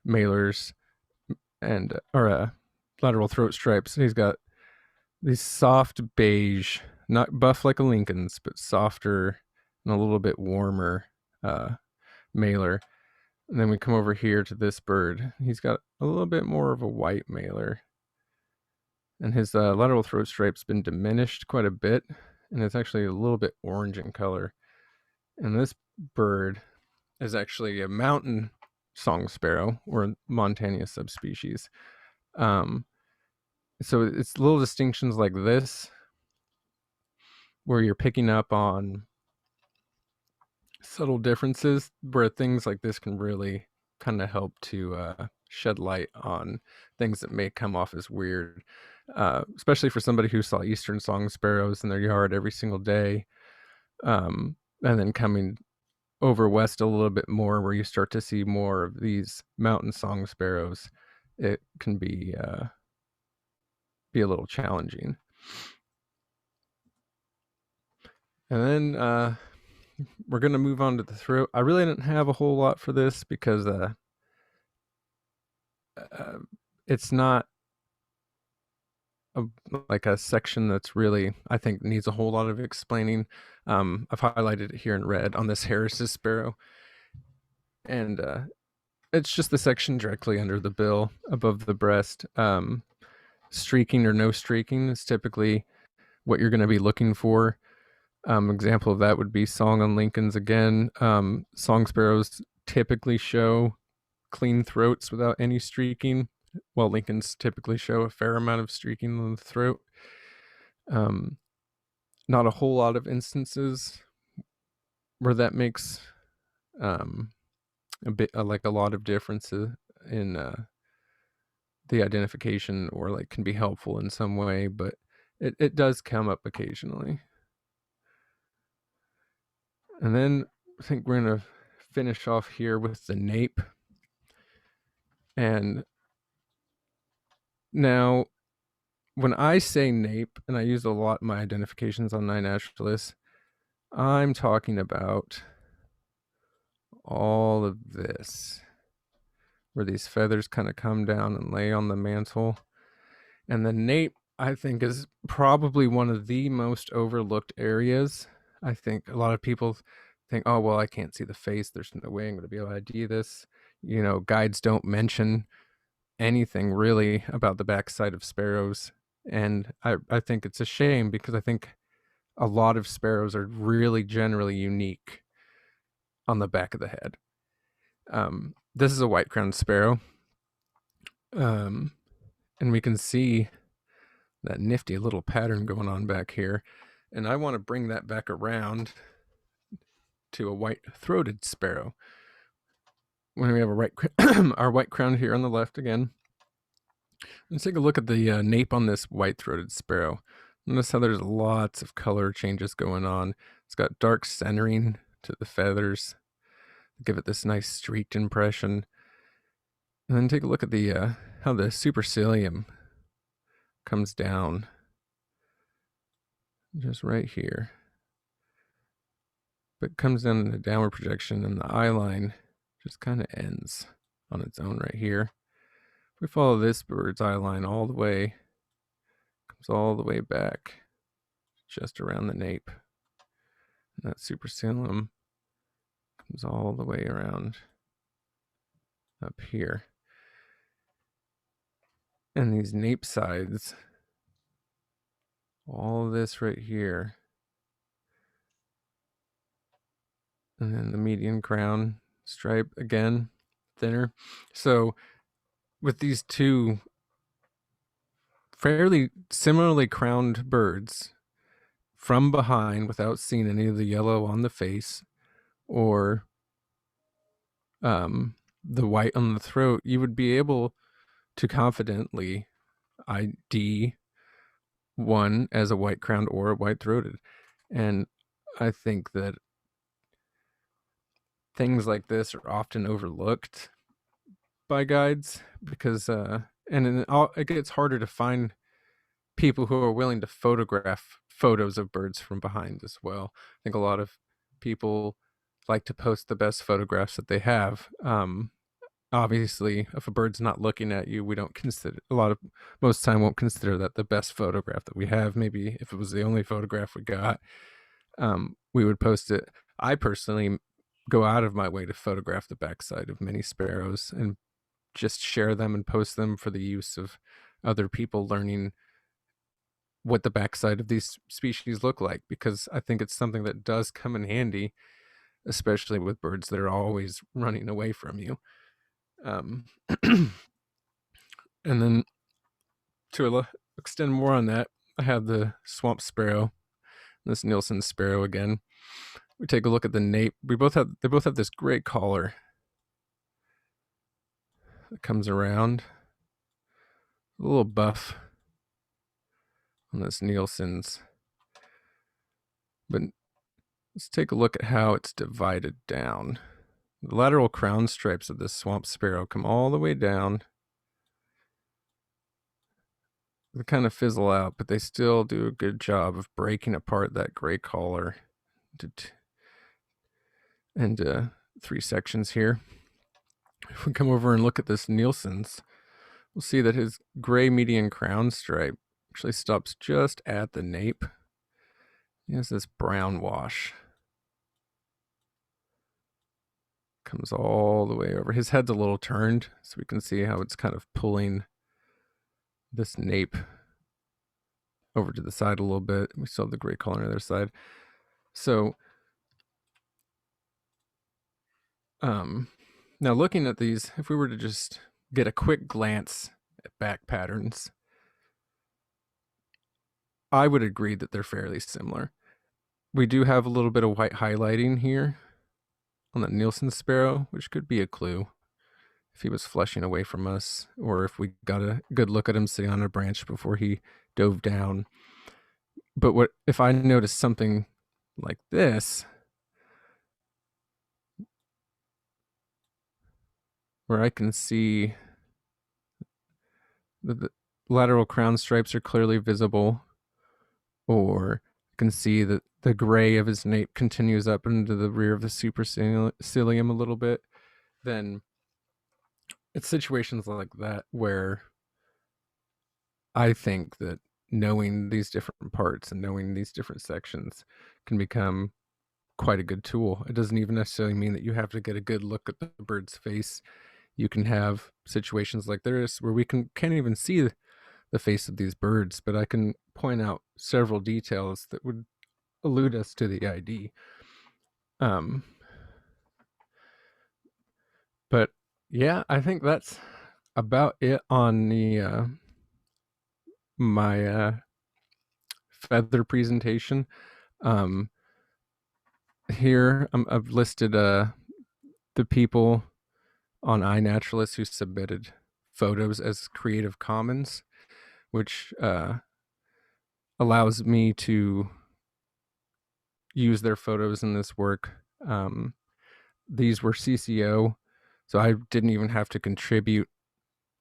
mailers and lateral throat stripes. He's got these soft beige, not buff like a Lincoln's, but softer and a little bit warmer mailer. And then we come over here to this bird. He's got a little bit more of a white mailer. And his lateral throat stripe's been diminished quite a bit, and it's actually a little bit orange in color. And this bird is actually a mountain song sparrow, or Montania subspecies. So it's little distinctions like this where you're picking up on subtle differences, where things like this can really kind of help to shed light on things that may come off as weird, especially for somebody who saw eastern song sparrows in their yard every single day, and then coming over west a little bit more where you start to see more of these mountain song sparrows. It can be a little challenging. And then we're going to move on to the throat. I really didn't have a whole lot for this because it's not like a section that's really, I think, needs a whole lot of explaining. I've highlighted it here in red on this Harris's sparrow. And it's just the section directly under the bill, above the breast. Streaking or no streaking is typically what you're going to be looking for. Example of that would be song on Lincoln's again. Song sparrows typically show clean throats without any streaking, while Lincoln's typically show a fair amount of streaking on the throat. Not a whole lot of instances where that makes a lot of differences in the identification, or like can be helpful in some way, but it does come up occasionally. And then I think we're going to finish off here with the nape. And now, when I say nape, and I use a lot in my identifications on iNaturalist, I'm talking about all of this, where these feathers kind of come down and lay on the mantle. And the nape, I think, is probably one of the most overlooked areas. I think a lot of people think, oh, well, I can't see the face. There's no way I'm going to be able to ID this. Guides don't mention anything really about the backside of sparrows. And I think it's a shame because I think a lot of sparrows are really generally unique on the back of the head. This is a white-crowned sparrow. And we can see that nifty little pattern going on back here. And I want to bring that back around to a white-throated sparrow. When we have our white crown here on the left again. Let's take a look at the nape on this white-throated sparrow. Notice how there's lots of color changes going on. It's got dark centering to the feathers, give it this nice streaked impression. And then take a look at the how the supercilium comes down, just right here. But comes down in a downward projection, and the eye line just kind of ends on its own right here. If we follow this bird's eye line all the way, comes all the way back, just around the nape. And that supercilium comes all the way around up here. And these nape sides, all this right here. And then the median crown stripe again, thinner. So with these two fairly similarly crowned birds from behind without seeing any of the yellow on the face or the white on the throat, you would be able to confidently ID one as a white crowned or a white throated. And I think that things like this are often overlooked by guides because it gets harder to find people who are willing to photograph photos of birds from behind as well. I think a lot of people like to post the best photographs that they have. Obviously, if a bird's not looking at you, we don't consider most time won't consider that the best photograph that we have. Maybe if it was the only photograph we got, we would post it. I personally go out of my way to photograph the backside of many sparrows and just share them and post them for the use of other people learning what the backside of these species look like, because I think it's something that does come in handy, especially with birds that are always running away from you. And then to extend more on that, I have the swamp sparrow, this Nielsen sparrow again. We take a look at the nape. They both have this great collar that comes around, a little buff on this Nielsen's. But let's take a look at how it's divided down. The lateral crown stripes of this swamp sparrow come all the way down. They kind of fizzle out, but they still do a good job of breaking apart that gray collar into 3 sections here. If we come over and look at this Nielsen's, we'll see that his gray median crown stripe actually stops just at the nape. He has this brown wash. Comes all the way over. His head's a little turned, so we can see how it's kind of pulling this nape over to the side a little bit. We still have the gray collar on the other side. So now looking at these, if we were to just get a quick glance at back patterns, I would agree that they're fairly similar. We do have a little bit of white highlighting here on the Nielsen sparrow, which could be a clue if he was flushing away from us, or if we got a good look at him sitting on a branch before he dove down. But what if I notice something like this, where I can see that the lateral crown stripes are clearly visible, or I can see that the gray of his nape continues up into the rear of the supercilium a little bit, then it's situations like that where I think that knowing these different parts and knowing these different sections can become quite a good tool. It doesn't even necessarily mean that you have to get a good look at the bird's face. You can have situations like this where we can't even see the face of these birds, but I can point out several details that would allude us to the ID. Um, but yeah, I think that's about it on the my feather presentation. Um, Here I've listed the people on iNaturalist who submitted photos as Creative Commons, which allows me to use their photos in this work. Um, these were CCO, so I didn't even have to contribute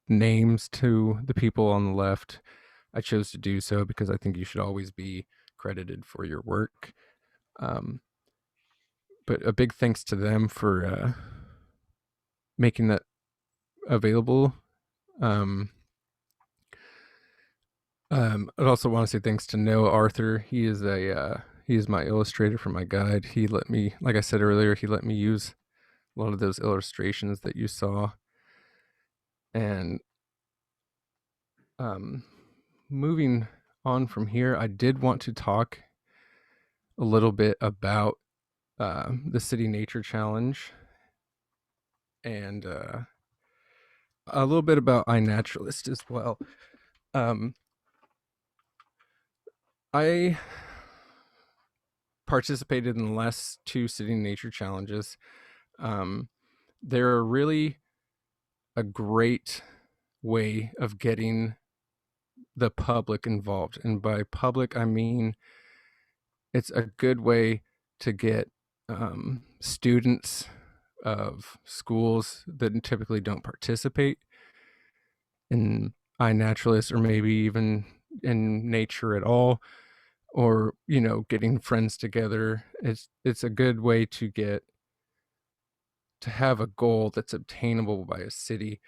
names to the people on the left. I chose to do so because I think you should always be credited for your work. Um, but a big thanks to them for making that available. Um, I'd also want to say thanks to Noah Arthur. He is my illustrator for my guide. He let me, like I said earlier, he let me use a lot of those illustrations that you saw. And um, moving on from here, I did want to talk a little bit about the City Nature Challenge and a little bit about iNaturalist as well. Um, I participated in the last two City Nature Challenges. They're really a great way of getting the public involved. And by public, I mean it's a good way to get students of schools that typically don't participate in iNaturalist or maybe even in nature at all, or getting friends together. It's a good way to have a goal that's obtainable by a city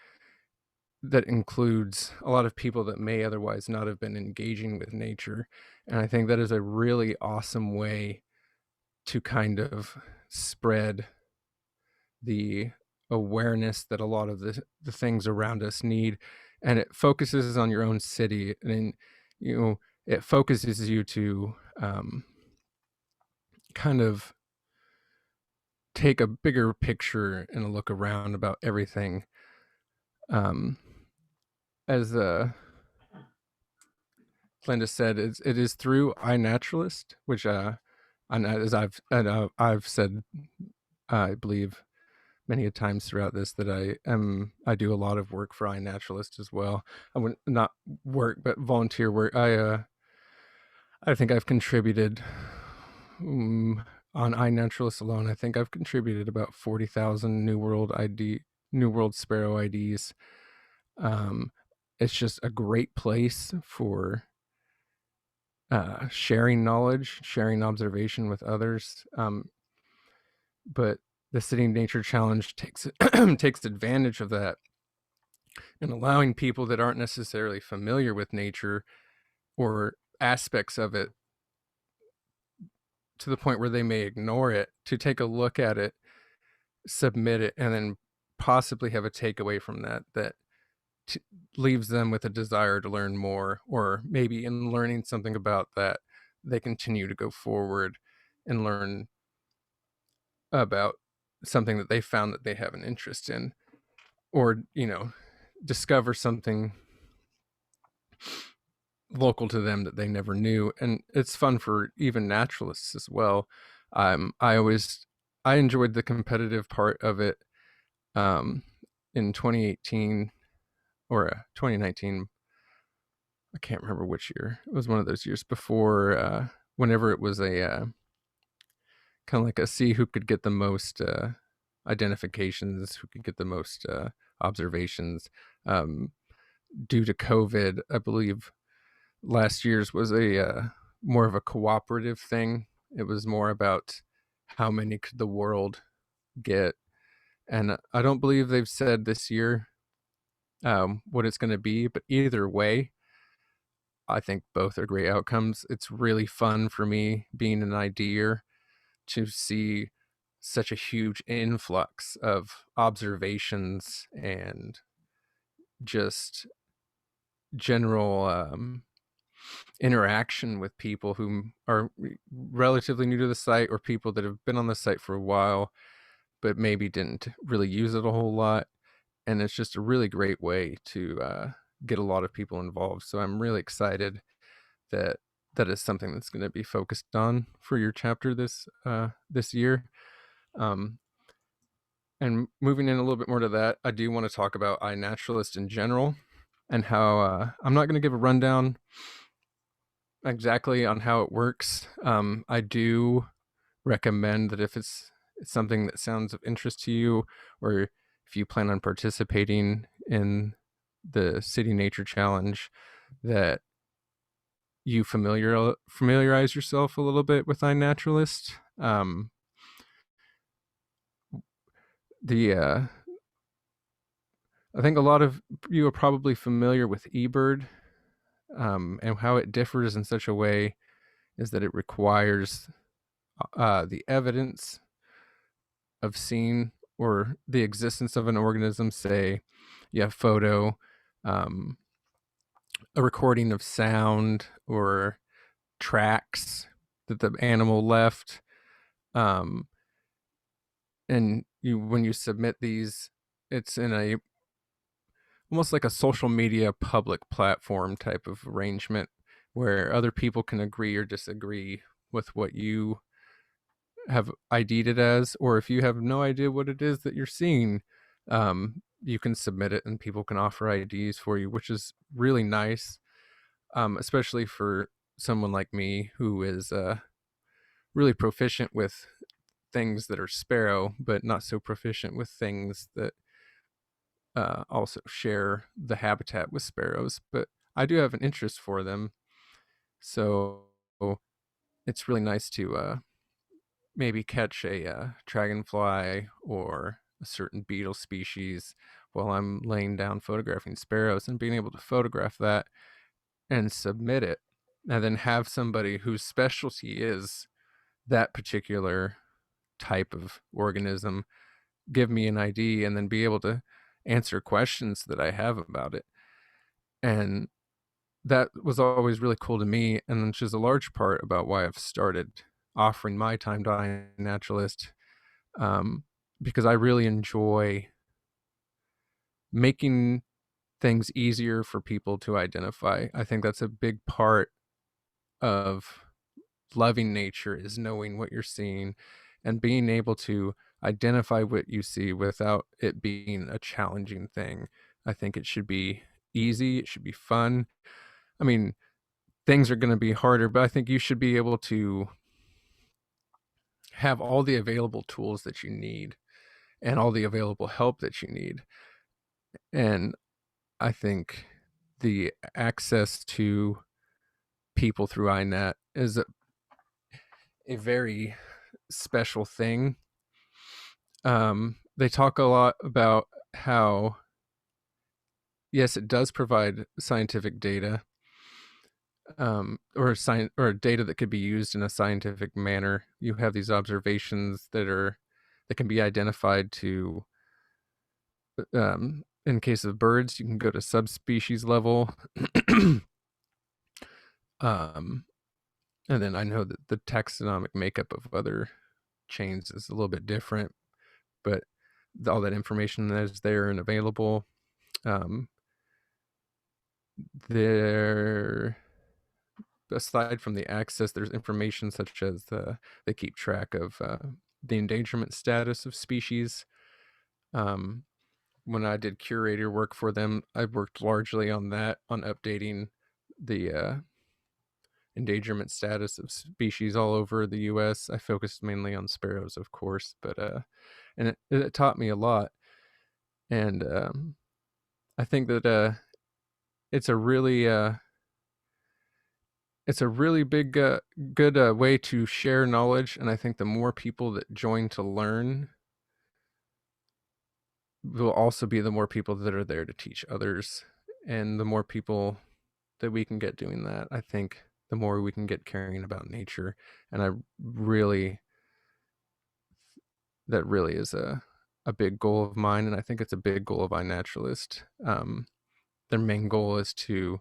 that includes a lot of people that may otherwise not have been engaging with nature. And I think that is a really awesome way to kind of spread the awareness that a lot of the things around us need. And it focuses on your own city, and it focuses you to kind of take a bigger picture and a look around about everything. As Linda said, it is through iNaturalist, which and as I've said, I believe many a times throughout this, that I do a lot of work for iNaturalist as well. I would not work, but volunteer work. I think I've contributed on iNaturalist alone. I think I've contributed about 40,000 New World Sparrow IDs. It's just a great place for sharing knowledge, sharing observation with others. But the City Nature Challenge takes takes advantage of that and allowing people that aren't necessarily familiar with nature or aspects of it, to the point where they may ignore it, to take a look at it, submit it, and then possibly have a takeaway from that t- leaves them with a desire to learn more, or maybe in learning something about that, they continue to go forward and learn about something that they found that they have an interest in, or discover something local to them that they never knew. And it's fun for even naturalists as well. I always I enjoyed the competitive part of it. In 2018 or 2019, I can't remember which year. It was one of those years before, whenever it was a kind of like a see who could get the most identifications, who could get the most observations. Um, Due to COVID, I believe last year's was a more of a cooperative thing. It was more about how many could the world get, and I don't believe they've said this year what it's going to be. But either way, I think both are great outcomes. It's really fun for me being an IDer to see such a huge influx of observations and just general interaction with people who are relatively new to the site or people that have been on the site for a while but maybe didn't really use it a whole lot. And it's just a really great way to get a lot of people involved. So I'm really excited that that is something that's going to be focused on for your chapter this year. Um, and moving in a little bit more to that, I do want to talk about iNaturalist in general and how I'm not going to give a rundown exactly on how it works. I do recommend that if it's something that sounds of interest to you, or if you plan on participating in the City Nature Challenge, that you familiarize yourself a little bit with iNaturalist. The I think a lot of you are probably familiar with eBird, and how it differs in such a way is that it requires the evidence of seeing or the existence of an organism, say you have photo, um, a recording of sound, or tracks that the animal left. Um, and when you submit these, it's in a almost like a social media public platform type of arrangement where other people can agree or disagree with what you have ID'd it as, or if you have no idea what it is that you're seeing, you can submit it and people can offer IDs for you, which is really nice, especially for someone like me who is really proficient with things that are sparrow, but not so proficient with things that also share the habitat with sparrows. But I do have an interest for them, so it's really nice to maybe catch a dragonfly or a certain beetle species while I'm laying down photographing sparrows, and being able to photograph that and submit it, and then have somebody whose specialty is that particular type of organism give me an ID and then be able to answer questions that I have about it. And that was always really cool to me, and which is a large part about why I've started offering my time to iNaturalist, um, because I really enjoy making things easier for people to identify. I think that's a big part of loving nature, is knowing what you're seeing and being able to identify what you see without it being a challenging thing. I think it should be easy, it should be fun. I mean, things are going to be harder, but I think you should be able to have all the available tools that you need and all the available help that you need. And I think the access to people through iNet is a very special thing. They talk a lot about how, yes, it does provide scientific data, or data that could be used in a scientific manner. You have these observations that can be identified to, in case of birds, you can go to subspecies level. um, and then I know that the taxonomic makeup of other chains is a little bit different, but all that information that is there and available. Um, there, aside from the access, there's information such as they keep track of the endangerment status of species. Um, when I did curator work for them, I worked largely on that, on updating the endangerment status of species all over the U.S. I focused mainly on sparrows, of course, but and it taught me a lot. And I think that it's a really big good way to share knowledge, and I think the more people that join to learn will also be the more people that are there to teach others. And the more people that we can get doing that, I think the more we can get caring about nature. And I really that really is a big goal of mine, and I think it's a big goal of iNaturalist. Their main goal is to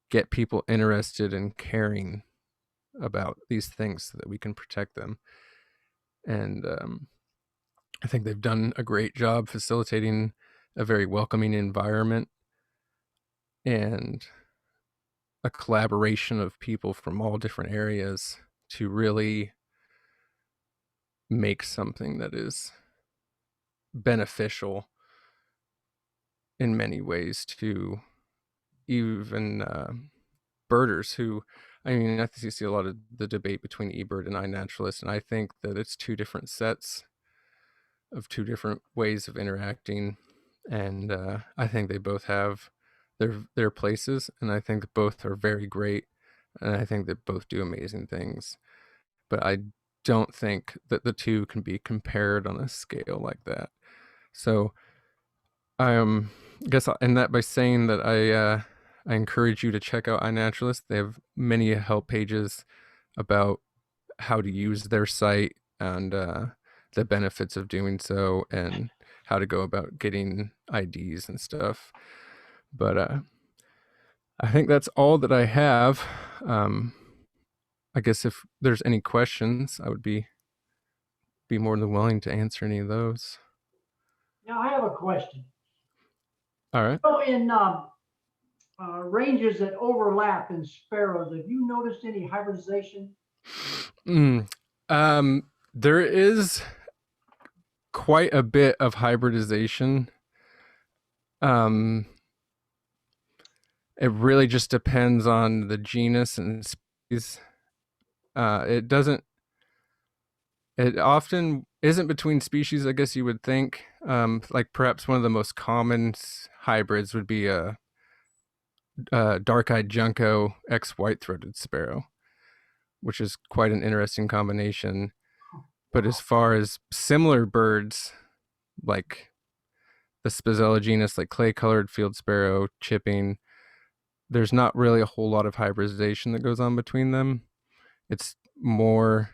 get people interested and caring about these things so that we can protect them. And I think they've done a great job facilitating a very welcoming environment and a collaboration of people from all different areas to really make something that is beneficial in many ways to even birders who, I mean, I think you see a lot of the debate between eBird and iNaturalist, and I think that it's two different sets of two different ways of interacting, and I think they both have their places, and I think both are very great, and I think that both do amazing things. But I don't think that the two can be compared on a scale like that. So I guess I'll end that by saying that I encourage you to check out iNaturalist. They have many help pages about how to use their site and the benefits of doing so and how to go about getting IDs and stuff. But I think that's all that I have. I guess if there's any questions, I would be more than willing to answer any of those. Now, I have a question. All right. So in ranges that overlap in sparrows, have you noticed any hybridization? There is quite a bit of hybridization. It really just depends on the genus and species. It often isn't between species, I guess you would think. Like perhaps one of the most common hybrids would be a dark-eyed junco X white-throated sparrow, which is quite an interesting combination. But as far as similar birds, like the Spizella genus, like clay-colored field sparrow, chipping, there's not really a whole lot of hybridization that goes on between them. It's more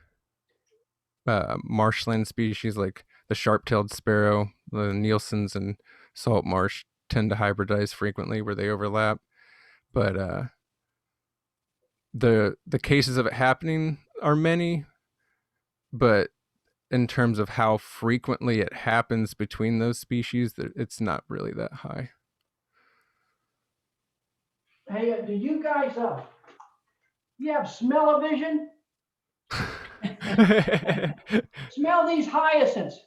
marshland species like the sharp-tailed sparrow, the Nielsen's and salt marsh tend to hybridize frequently where they overlap. But the cases of it happening are many, but in terms of how frequently it happens between those species, it's not really that high. Hey, do you guys, you have smell-o-vision? Smell these hyacinths.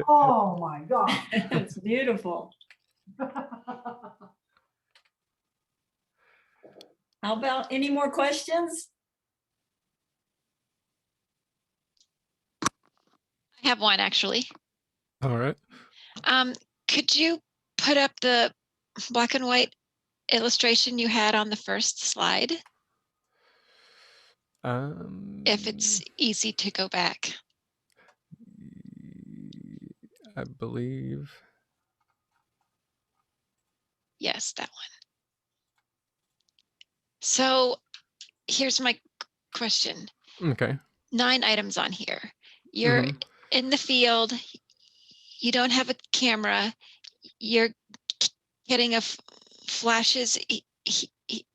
Oh my God. It's beautiful. How about any more questions? I have one actually. All right. Could you put up the black and white illustration you had on the first slide? If it's easy to go back. I believe. Yes, that one. So here's my question. Okay. 9 items on here. You're in the field. You don't have a camera. You're getting flashes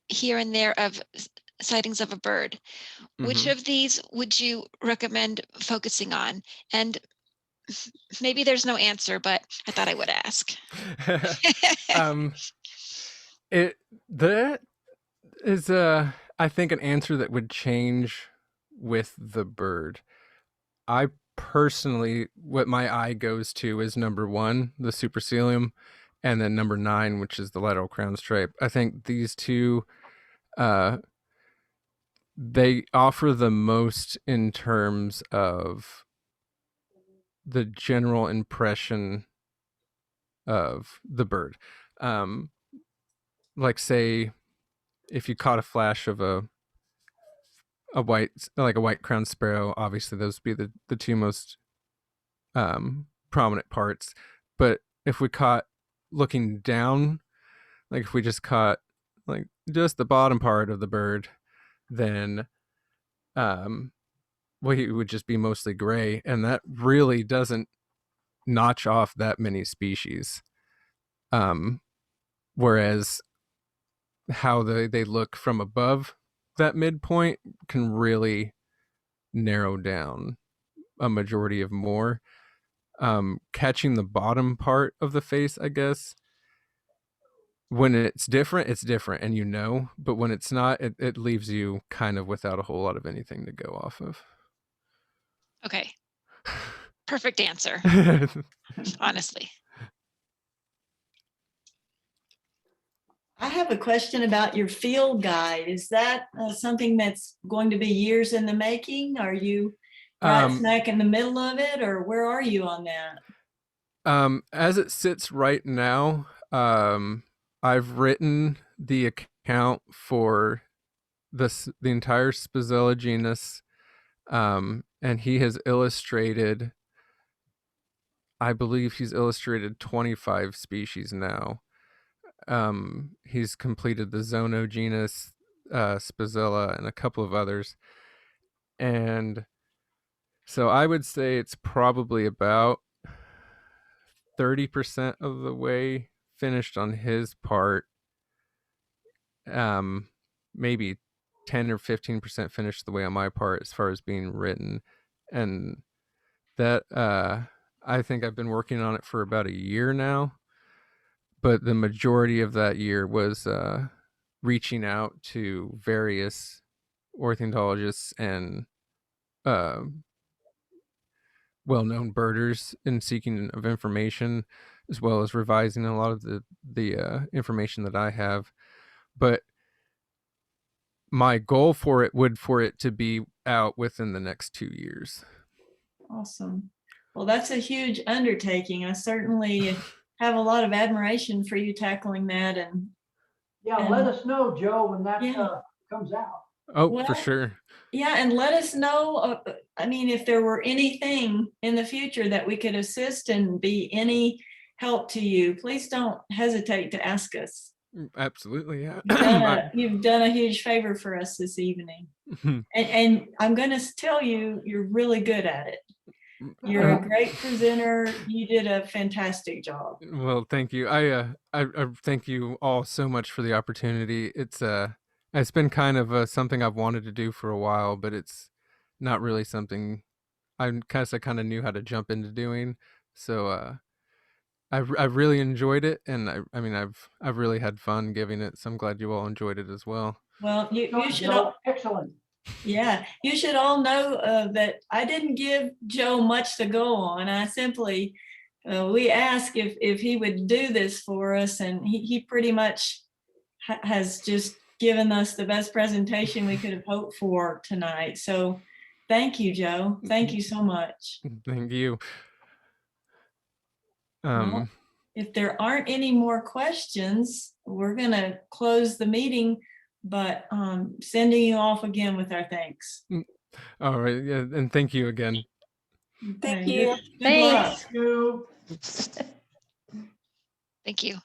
here and there of sightings of a bird. Which of these would you recommend focusing on? And maybe there's no answer, but I thought I would ask. That is I think an answer that would change with the bird. I personally, what my eye goes to is number 1, the supercilium, and then number 9, which is the lateral crown stripe. I think these two they offer the most in terms of the general impression of the bird. Like say if you caught a flash of a white, like a white crowned sparrow, obviously those would be the two most prominent parts. But if we caught looking down, like if we just caught like just the bottom part of the bird, then well, he would just be mostly gray, and that really doesn't notch off that many species. Whereas how they look from above that midpoint can really narrow down a majority of more. Catching the bottom part of the face, I guess, when it's different, and you know, but when it's not, it leaves you kind of without a whole lot of anything to go off of. Okay. Perfect answer, honestly. I have a question about your field guide. Is that something that's going to be years in the making? Are you right smack in the middle of it, or where are you on that? As it sits right now, I've written the account for the entire Spizella genus, and he has illustrated, I believe he's illustrated 25 species now. He's completed the Zono genus, Spizella, and a couple of others. And so I would say it's probably about 30% of the way finished on his part. Maybe 10 or 15% finished the way on my part as far as being written. And that, I think I've been working on it for about a year now. But the majority of that year was reaching out to various ornithologists and well-known birders in seeking of information, as well as revising a lot of the information that I have. But my goal for it to be out within the next 2 years. Awesome. Well, that's a huge undertaking. I certainly have a lot of admiration for you tackling that. And let us know, Joe, when that comes out. Oh, well, for sure. Yeah, and let us know, I mean, if there were anything in the future that we could assist and be any help to you, please don't hesitate to ask us. Absolutely, yeah. You've done a huge favor for us this evening. And I'm going to tell you, you're really good at it. You're a great presenter. You did a fantastic job. Well, thank you. I thank you all so much for the opportunity. It's been kind of something I've wanted to do for a while, but it's not really something I kind of knew how to jump into doing. So I've really enjoyed it, and I mean I've really had fun giving it. So I'm glad you all enjoyed it as well. Well, you should all, excellent. Yeah, you should all know that I didn't give Joe much to go on. I simply we asked if he would do this for us, and he pretty much has just given us the best presentation we could have hoped for tonight. So thank you, Joe. Thank you so much. Thank you. Well, if there aren't any more questions, we're going to close the meeting, but sending you off again with our thanks. All right. Yeah, and thank you again. Thank you. Good luck. Thank you. Thank you.